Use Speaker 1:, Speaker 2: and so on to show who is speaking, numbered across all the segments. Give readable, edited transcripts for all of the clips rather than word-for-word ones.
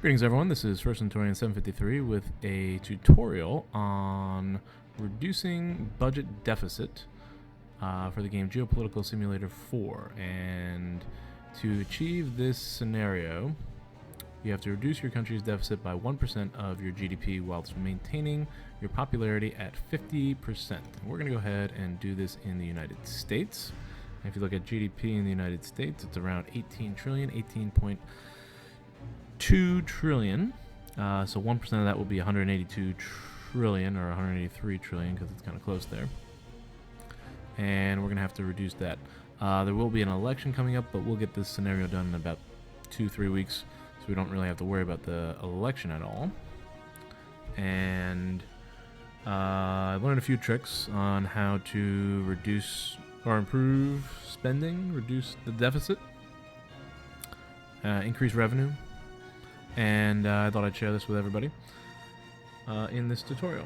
Speaker 1: Greetings everyone, this is First Centurion 753 with a tutorial on reducing budget deficit for the game Geopolitical Simulator 4. And to achieve this scenario, you have to reduce your country's deficit by 1% of your GDP whilst maintaining your popularity at 50%. We're going to go ahead and do this in the United States. And if you look at GDP in the United States, it's around 18 trillion, 18.2 trillion. So 1% of that will be 182 trillion or 183 trillion because it's kind of close there. And we're going to have to reduce that. There will be an election coming up, but we'll get this scenario done in about 2-3 weeks. So we don't really have to worry about the election at all. And I've learned a few tricks on how to reduce or improve spending, reduce the deficit, increase revenue. And I thought I'd share this with everybody in this tutorial.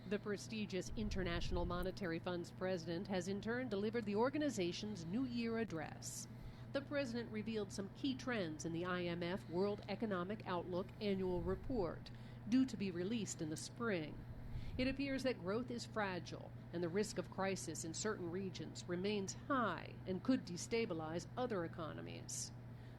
Speaker 2: The prestigious International Monetary Fund's president has in turn delivered the organization's New Year address. The president revealed some key trends in the IMF World Economic Outlook annual report, due to be released in the spring. It appears that growth is fragile, and the risk of crisis in certain regions remains high and could destabilize other economies.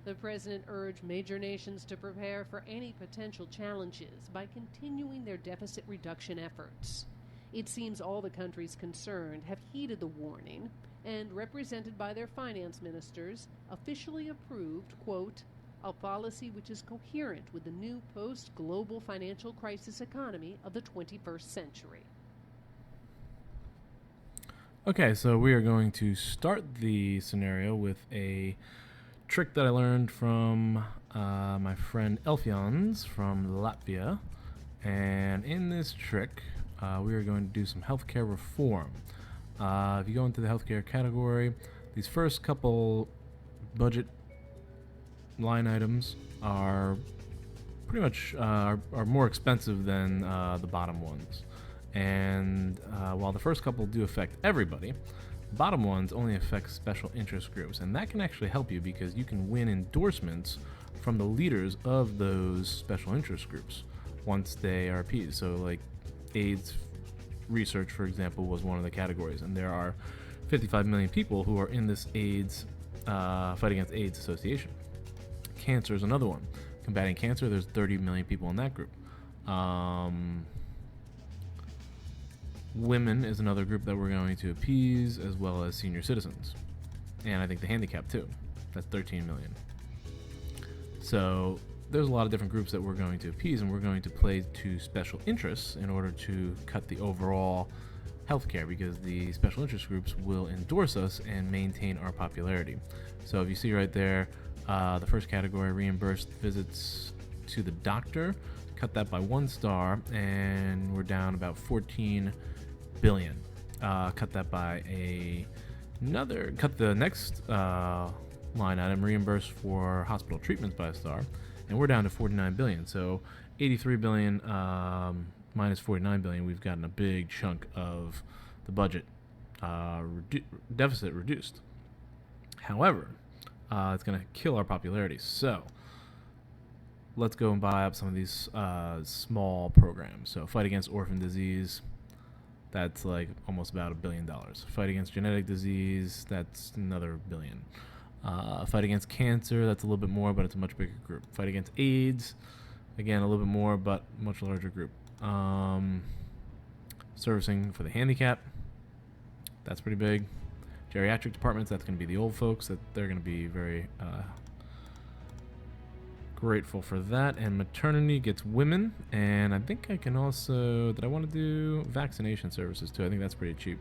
Speaker 2: The president urged major nations to prepare for any potential challenges by continuing their deficit reduction efforts. It seems all the countries concerned have heeded the warning and, represented by their finance ministers, officially approved, quote, a policy which is coherent with the new post-global financial crisis economy of the 21st century.
Speaker 1: Okay, so we are going to start the scenario with a trick that I learned from my friend Elfions from Latvia. And in this trick, we are going to do some healthcare reform. If you go into the healthcare category, these first couple budget line items are pretty much are more expensive than the bottom ones. And while the first couple do affect everybody, the bottom ones only affect special interest groups. And that can actually help you because you can win endorsements from the leaders of those special interest groups once they are appeased. So like AIDS research, for example, was one of the categories. And there are 55 million people who are in this AIDS Fight Against AIDS Association. Cancer is another one. Combating cancer, there's 30 million people in that group. Women is another group that we're going to appease, as well as senior citizens. And I think the handicapped too. That's 13 million. So there's a lot of different groups that we're going to appease, and we're going to play to special interests in order to cut the overall healthcare, because the special interest groups will endorse us and maintain our popularity. So if you see right there, the first category, reimbursed visits to the doctor, cut that by 1 star, and we're down about 14 billion. Cut that by cut the next line item, reimbursed for hospital treatments, by 1 star, and we're down to 49 billion. So 83 billion minus 49 billion, we've gotten a big chunk of the budget deficit reduced. However, it's going to kill our popularity. So let's go and buy up some of these small programs. So fight against orphan disease, that's like almost about $1 billion. Fight against genetic disease, that's another $1 billion. Fight against cancer, that's a little bit more, but it's a much bigger group. Fight against AIDS, again, a little bit more, but much larger group. Servicing for the handicap, that's pretty big. Geriatric departments, that's going to be the old folks, that they're going to be very grateful for that. And maternity gets women, and I think I can also, did I want to do vaccination services too? I think that's pretty cheap.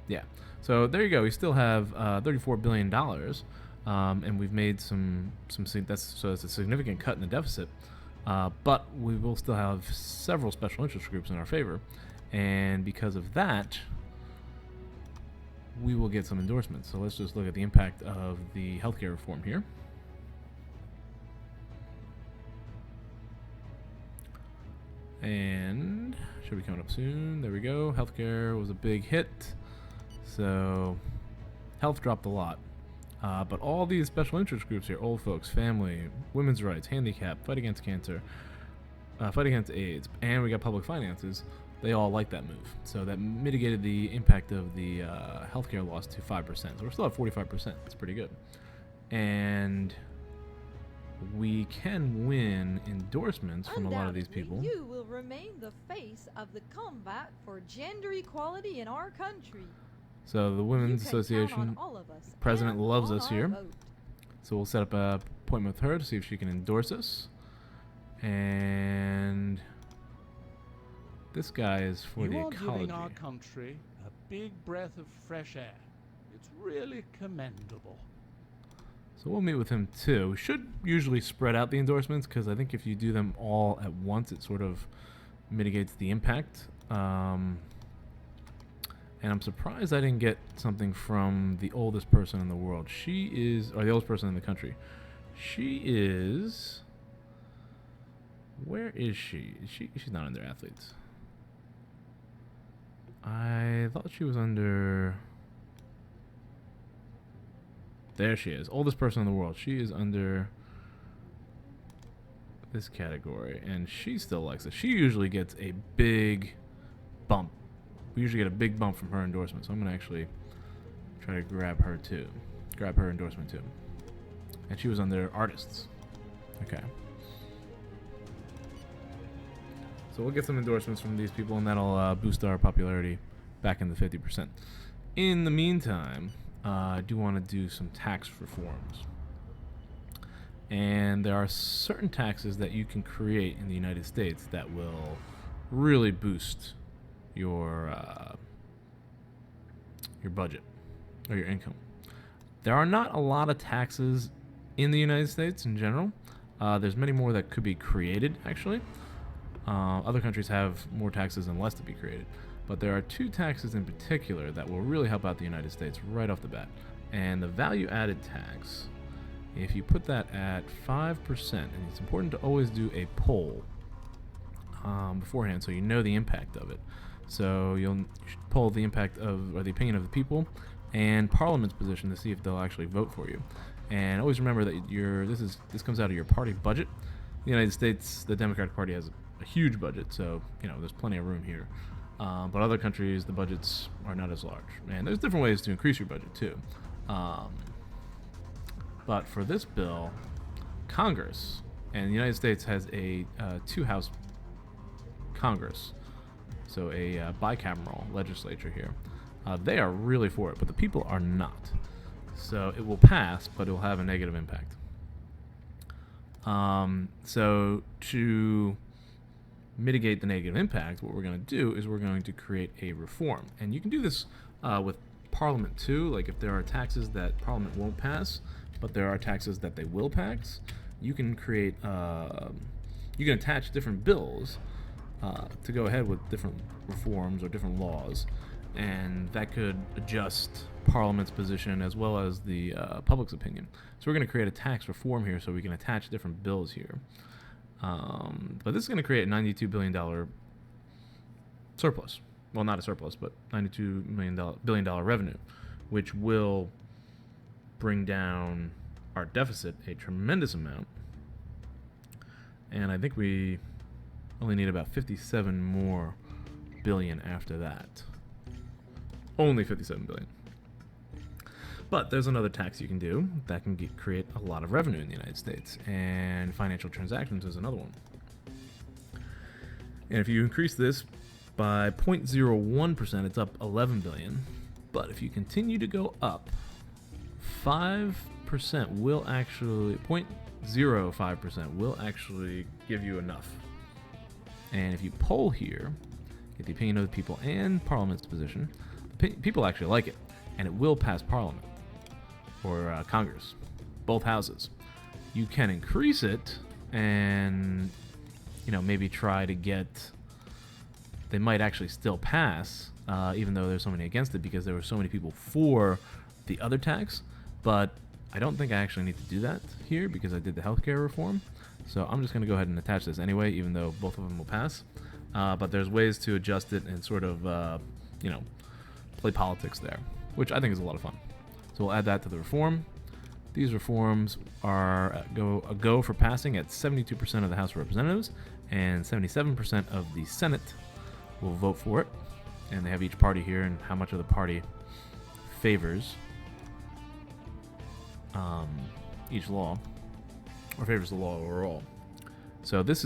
Speaker 1: Yeah, so there you go. We still have $34 billion, and we've made some that's a significant cut in the deficit, but we will still have several special interest groups in our favor, and because of that, we will get some endorsements. So let's just look at the impact of the healthcare reform here. And Should be coming up soon. There we go. Healthcare was a big hit. So health dropped a lot. But all these special interest groups here, old folks, family, women's rights, handicap, fight against cancer, fight against AIDS, and we got public finances, they all like that move. So that mitigated the impact of the healthcare loss to 5%. So we're still at 45%. That's pretty good. And we can win endorsements from a lot of these people.
Speaker 3: You will remain the face of the combat for gender equality in our country.
Speaker 1: So the Women's
Speaker 3: You can count
Speaker 1: Association
Speaker 3: on all of us
Speaker 1: president
Speaker 3: and
Speaker 1: loves
Speaker 3: on
Speaker 1: us
Speaker 3: our
Speaker 1: here.
Speaker 3: vote.
Speaker 1: So we'll set up an appointment with her to see if she can endorse us. And this guy is for the
Speaker 4: You are
Speaker 1: ecology.
Speaker 4: giving our country a big breath of fresh air. It's really commendable.
Speaker 1: So we'll meet with him too. We should usually spread out the endorsements because I think if you do them all at once, it sort of mitigates the impact. And I'm surprised I didn't get something from the oldest person in the world. She is, or the oldest person in the country. She is. Where is she? She's not under athletes. I thought she was under. There she is. Oldest person in the world. She is under this category. And she still likes it. She usually gets a big bump. We usually get a big bump from her endorsement. So I'm going to actually try to grab her too. Grab her endorsement too. And she was under artists. Okay. So we'll get some endorsements from these people, and that'll boost our popularity back in the 50%. In the meantime, I do want to do some tax reforms. And there are certain taxes that you can create in the United States that will really boost your budget or your income. There are not a lot of taxes in the United States in general. There's many more that could be created, actually. Other countries have more taxes and less to be created. But there are two taxes in particular that will really help out the United States right off the bat. And the value-added tax, if you put that at 5%, and it's important to always do a poll beforehand so you know the impact of it. So you should poll the impact of, or the opinion of the people and Parliament's position to see if they'll actually vote for you. And always remember that this comes out of your party budget. The United States, the Democratic Party has a huge budget, so there's plenty of room here. But other countries, the budgets are not as large. And there's different ways to increase your budget, too. But for this bill, Congress, and the United States has a two-house Congress, so a bicameral legislature here. They are really for it, but the people are not. So it will pass, but it will have a negative impact. So to mitigate the negative impact, what we're going to do is we're going to create a reform. And you can do this with Parliament too. Like if there are taxes that Parliament won't pass, but there are taxes that they will pass, you can create, you can attach different bills to go ahead with different reforms or different laws. And that could adjust Parliament's position as well as the public's opinion. So we're going to create a tax reform here so we can attach different bills here. But this is going to create a $92 billion surplus. Well, not a surplus, but $92 billion revenue, which will bring down our deficit a tremendous amount. And I think we only need about 57 more billion after that. Only 57 billion. But there's another tax you can do that can create a lot of revenue in the United States, and financial transactions is another one. And if you increase this by 0.01%, it's up 11 billion. But if you continue to go up, 5% will actually, 0.05% will actually give you enough. And if you poll here, get the opinion of the people and Parliament's position, people actually like it, and it will pass Parliament or Congress, both houses. You can increase it and maybe try to get, they might actually still pass even though there's so many against it because there were so many people for the other tax. But I don't think I actually need to do that here because I did the healthcare reform. So I'm just going to go ahead and attach this anyway, even though both of them will pass. but there's ways to adjust it and sort of, play politics there, which I think is a lot of fun. So we'll add that to the reform. These reforms are a go for passing at 72% of the House of Representatives, and 77% of the Senate will vote for it. And they have each party here and how much of the party favors each law, or favors the law overall. So this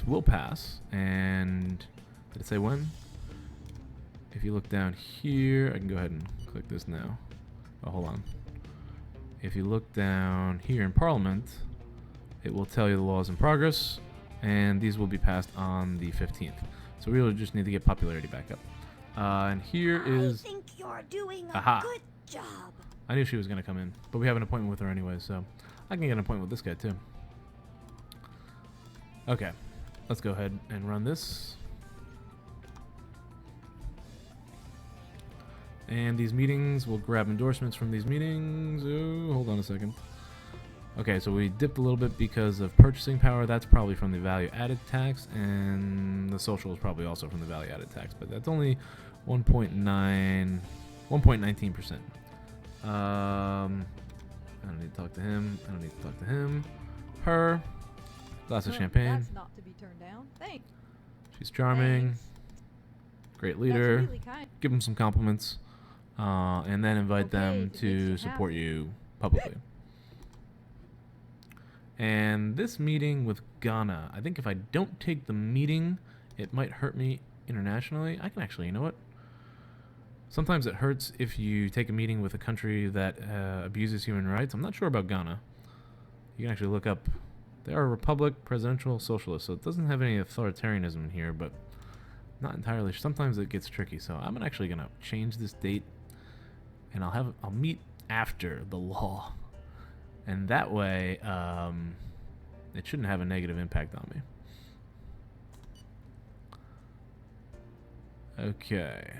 Speaker 1: will pass, and did it say when? If you look down here, I can go ahead and click this now. Oh, hold on. If you look down here in Parliament, it will tell you the laws in progress, and these will be passed on the 15th. So we really just need to get popularity back up. And here is...
Speaker 5: I think you're doing
Speaker 1: Aha.
Speaker 5: a good job.
Speaker 1: I knew she was going to come in, but we have an appointment with her anyway, so I can get an appointment with this guy too. Okay, let's go ahead and run this. And these meetings, we'll grab endorsements from these meetings. Oh, hold on a second. Okay, so we dipped a little bit because of purchasing power. That's probably from the value added tax, and the social is probably also from the value added tax, but that's only 1.19%. I don't need to talk to him. I don't need to talk to him. Her. Glass of champagne.
Speaker 3: That's not to be turned down. Thanks.
Speaker 1: She's charming.
Speaker 3: Thanks.
Speaker 1: Great leader.
Speaker 3: That's really kind.
Speaker 1: Give them some compliments. And then invite them
Speaker 3: Okay,
Speaker 1: to
Speaker 3: if it makes you
Speaker 1: support
Speaker 3: happy.
Speaker 1: you publicly. And this meeting with Ghana, I think if I don't take the meeting, it might hurt me internationally. I can actually, you know what? Sometimes it hurts if you take a meeting with a country that abuses human rights. I'm not sure about Ghana. You can actually look up. They are a republic, presidential, socialist, so it doesn't have any authoritarianism in here, but not entirely. Sometimes it gets tricky, so I'm actually gonna change this date, and I'll meet after the law, and that way it shouldn't have a negative impact on me. Okay.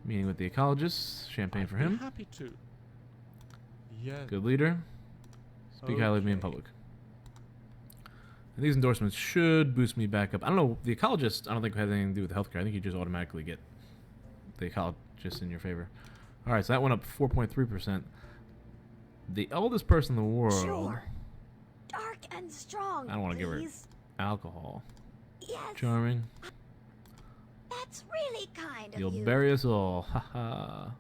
Speaker 1: Meeting with the ecologist. Champagne for
Speaker 4: I'd be
Speaker 1: him.
Speaker 4: happy to. Yes.
Speaker 1: Good leader. Speak highly of me in
Speaker 4: Okay.
Speaker 1: public. And these endorsements should boost me back up. I don't know. The ecologist, I don't think has anything to do with healthcare. I think you just automatically get the ecologist in your favor. All right, so that went up 4.3%. The oldest person in the world.
Speaker 5: Sure. Dark and strong.
Speaker 1: I don't wanna give her-
Speaker 5: please.
Speaker 1: Alcohol.
Speaker 5: Yes.
Speaker 1: Charming.
Speaker 5: That's really kind of
Speaker 1: You'll
Speaker 5: you.
Speaker 1: bury us all. Haha.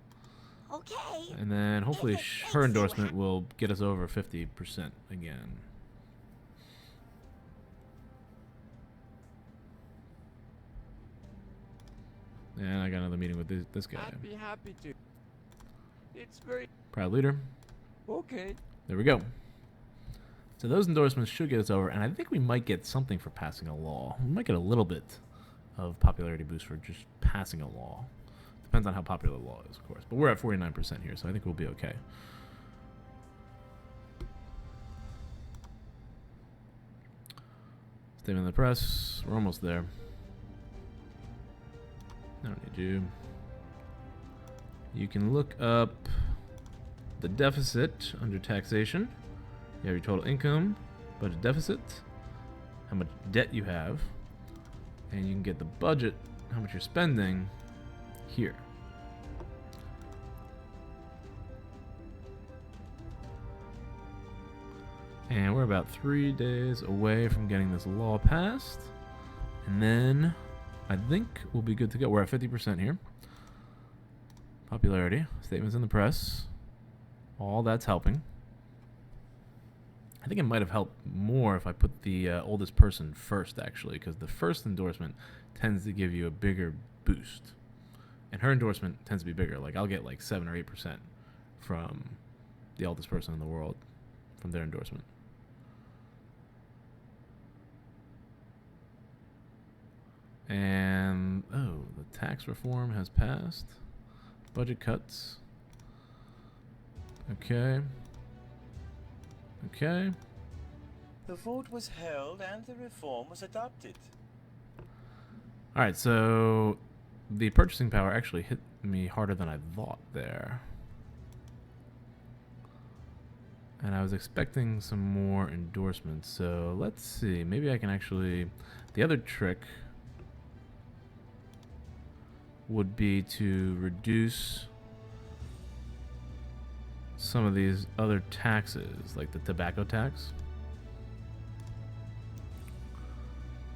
Speaker 5: Okay.
Speaker 1: And then hopefully
Speaker 5: If it
Speaker 1: her
Speaker 5: makes you
Speaker 1: endorsement
Speaker 5: happy.
Speaker 1: will get us over 50% again. And I got another meeting with this guy.
Speaker 4: I'd be happy to. It's very
Speaker 1: Proud leader.
Speaker 4: okay.
Speaker 1: There we go. So those endorsements should get us over, and I think we might get something for passing a law. We might get a little bit of popularity boost for just passing a law. Depends on how popular the law is, of course. But we're at 49% here, so I think we'll be okay. Statement of the press. We're almost there. I don't need you. You can look up the deficit under taxation. You have your total income, budget deficit, how much debt you have, and you can get the budget, how much you're spending, here. And we're about 3 days away from getting this law passed. And then I think we'll be good to go. We're at 50% here. Popularity, statements in the press, all that's helping. I think it might have helped more if I put the oldest person first, actually, because the first endorsement tends to give you a bigger boost. And her endorsement tends to be bigger. Like, I'll get like 7 or 8% from the oldest person in the world from their endorsement. And, oh, the tax reform has passed. Budget cuts. Okay. Okay.
Speaker 6: The vote was held and the reform was adopted.
Speaker 1: Alright, so the purchasing power actually hit me harder than I thought there. And I was expecting some more endorsements. So let's see. Maybe I can actually... The other trick would be to reduce some of these other taxes, like the tobacco tax.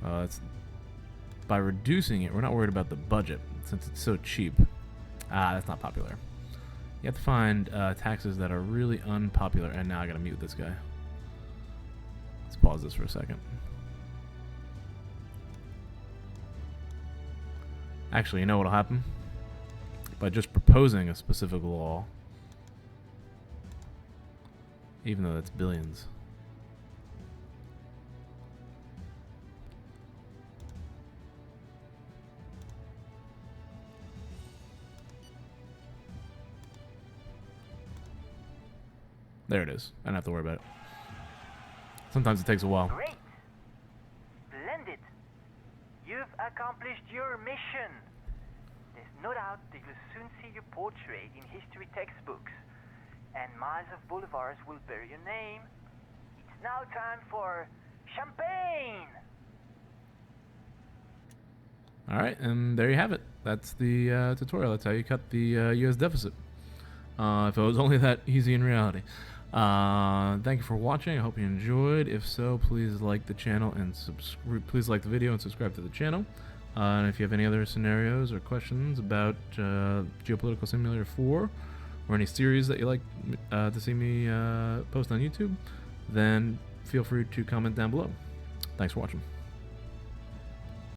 Speaker 1: It's by reducing it, we're not worried about the budget since it's so cheap. That's not popular. You have to find taxes that are really unpopular. And now I gotta mute this guy. Let's pause this for a second. Actually, you know what'll happen? By just proposing a specific law, even though that's billions. There it is. I don't have to worry about it. Sometimes it takes a while.
Speaker 7: Great! Splendid! You've accomplished your mission. There's no doubt that you'll soon see your portrait in history textbooks, and miles of boulevards will bear your name. It's now time for champagne!
Speaker 1: Alright, and there you have it. That's the tutorial. That's how you cut the US deficit. If it was only that easy in reality. Thank you for watching. I hope you enjoyed. If so, please like the channel and please like the video and subscribe to the channel. And if you have any other scenarios or questions about Geopolitical Simulator 4 or any series that you like to see me post on YouTube, then feel free to comment down below. Thanks for watching.